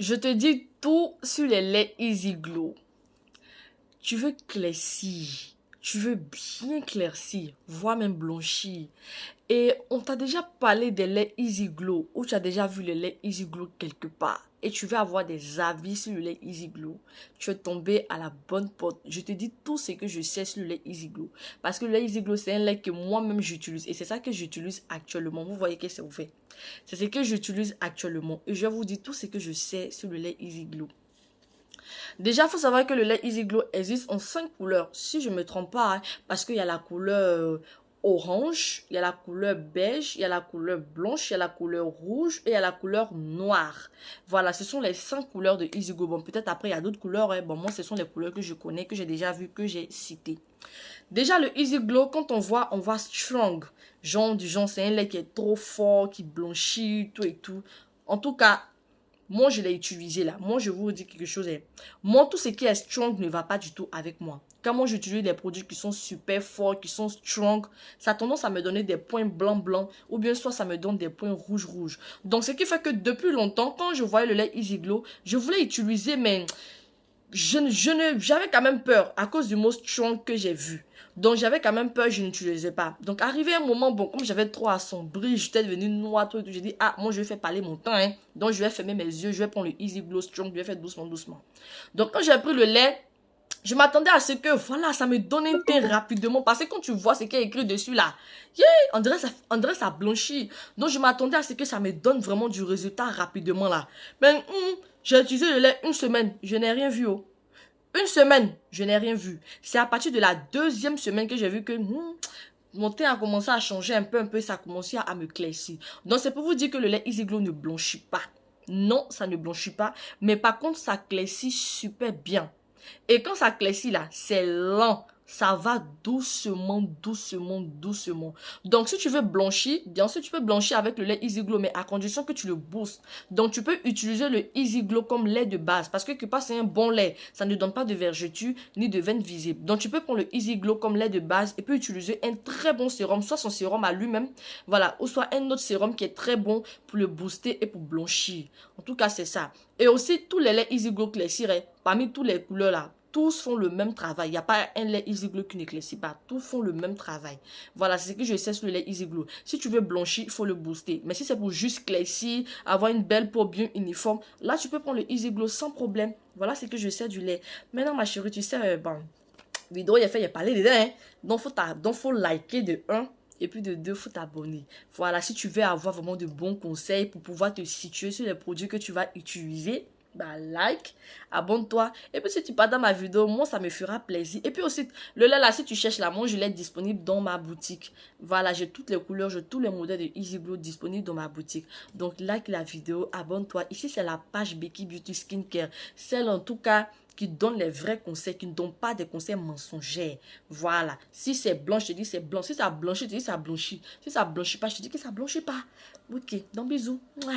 Je te dis tout sur les laits Easy Glow. Tu veux claircir, tu veux bien claircir, voire même blanchir. Et on t'a déjà parlé des laits Easy Glow ou tu as déjà vu le lait Easy Glow quelque part et tu veux avoir des avis sur le lait Easy Glow. Tu es tombé à la bonne porte. Je te dis tout ce que je sais sur le lait Easy Glow. Parce que le lait Easy Glow, c'est un lait que moi-même j'utilise et c'est ça que j'utilise actuellement. Vous voyez que c'est ouvert. C'est ce que j'utilise actuellement et je vais vous dire tout ce que je sais sur le lait Easy Glow. Déjà, il faut savoir que le lait Easy Glow existe en 5 couleurs, si je ne me trompe pas, hein, parce qu'il y a la couleur orange, il y a la couleur beige, il y a la couleur blanche, il y a la couleur rouge et il y a la couleur noire. Voilà, ce sont les 5 couleurs de Easy Glow. Bon, peut-être après, il y a d'autres couleurs. Hein. Bon, moi, ce sont les couleurs que je connais, que j'ai déjà vues, que j'ai citées. Déjà, le Easy Glow, quand on voit strong. Genre, c'est un lait qui est trop fort, qui blanchit, tout et tout. En tout cas, moi, je l'ai utilisé là. Moi, je vous dis quelque chose. Moi, tout ce qui est strong ne va pas du tout avec moi. Quand moi, j'utilise des produits qui sont super forts, qui sont strong, ça a tendance à me donner des points blancs ou bien soit ça me donne des points rouges. Donc, ce qui fait que depuis longtemps, quand je voyais le lait Easy Glow, je voulais utiliser, mais j'avais quand même peur à cause du mot strong que j'ai vu. Donc, j'avais quand même peur, je n'utilisais pas. Donc, arrivé un moment, bon, comme j'avais trop assombri, j'étais devenue noire, tout et tout, j'ai dit, ah, moi, je vais faire parler mon temps, hein. Donc, je vais fermer mes yeux, je vais prendre le Easy Glow Strong, je vais faire doucement. Donc, quand j'ai pris le lait, je m'attendais à ce que, voilà, ça me donne un teint rapidement. Parce que quand tu vois ce qui est écrit dessus, là, yeah, on dirait ça blanchit. Donc, je m'attendais à ce que ça me donne vraiment du résultat rapidement, là. Mais, j'ai utilisé le lait une semaine, je n'ai rien vu, oh. Une semaine, je n'ai rien vu. C'est à partir de la 2e semaine que j'ai vu que mon teint a commencé à changer un peu, ça a commencé à me claircir. Donc, c'est pour vous dire que le lait Easy Glow ne blanchit pas. Non, ça ne blanchit pas. Mais par contre, ça claircit super bien. Et quand ça claircit là, c'est lent. Ça va doucement. Donc, si tu veux blanchir, bien sûr, tu peux blanchir avec le lait Easy Glow, mais à condition que tu le boostes. Donc, tu peux utiliser le Easy Glow comme lait de base. Parce que quelque part, c'est un bon lait. Ça ne donne pas de vergeture ni de veines visibles. Donc, tu peux prendre le Easy Glow comme lait de base et puis utiliser un très bon sérum, soit son sérum à lui-même, voilà, ou soit un autre sérum qui est très bon pour le booster et pour blanchir. En tout cas, c'est ça. Et aussi, tous les laits Easy Glow clairsent, parmi toutes les couleurs là, tous font le même travail. Il n'y a pas un lait Easy Glow qui ne claircit pas. Tous font le même travail. Voilà, c'est ce que je sais sur le lait Easy Glow. Si tu veux blanchir, il faut le booster. Mais si c'est pour juste claircir, avoir une belle peau bien uniforme, là, tu peux prendre le Easy Glow sans problème. Voilà ce que je sais du lait. Maintenant, ma chérie, tu sais, bon, vidéo, il a parlé dedans, hein. Donc, faut liker de 1. Et puis de 2, il faut t'abonner. Voilà, si tu veux avoir vraiment de bons conseils pour pouvoir te situer sur les produits que tu vas utiliser, bah like, abonne-toi. Et puis si tu pars dans ma vidéo, moi ça me fera plaisir. Et puis aussi, le lait là, si tu cherches là, moi je l'ai disponible dans ma boutique. Voilà, j'ai toutes les couleurs, j'ai tous les modèles de Easy Glow disponibles dans ma boutique. Donc like la vidéo, abonne-toi. Ici c'est la page Becky Beauty Skincare. Celle en tout cas qui donne les vrais conseils, qui ne donne pas des conseils mensongers. Voilà. Si c'est blanc, je te dis c'est blanc. Si ça blanchit, je te dis ça blanchit. Si ça blanchit pas, je te dis que ça blanchit pas. Ok, donc bisous. Ouais.